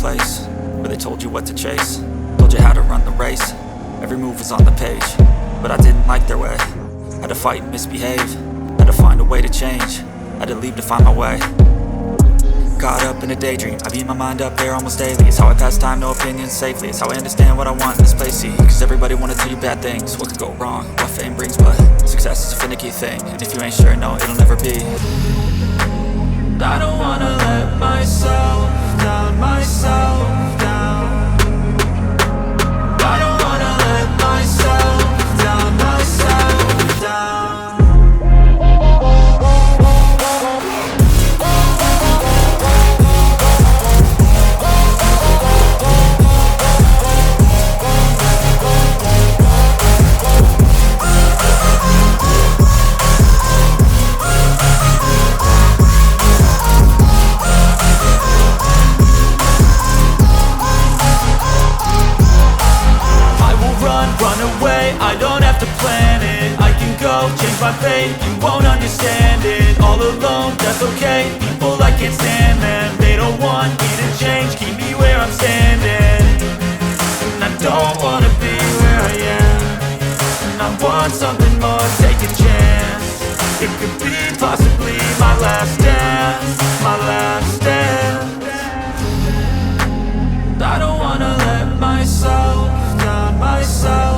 Place where they told you what to chase, told you how to run the race. Every move was on the page, but I didn't like their way. Had to fight and misbehave, had to find a way to change, had to leave to find my way. Caught up in a daydream, I beat my mind up there almost daily. It's how I pass time, no opinions safely. It's how I understand what I want in this place, see. Cause everybody wanna tell you bad things, what could go wrong, what fame brings. But success is a finicky thing, and if you ain't sure, no, it'll never be. I don't wanna let myself down, myself down. I don't wanna let myself down, myself down. I don't have to plan it, I can go change my fate. You won't understand it, all alone, that's okay. People I can't stand them, they don't want me to change. Keep me where I'm standing, and I don't wanna be where I am. And I want something more, take a chance. It could be possibly my last dance, my last dance. I don't wanna let myself down, myself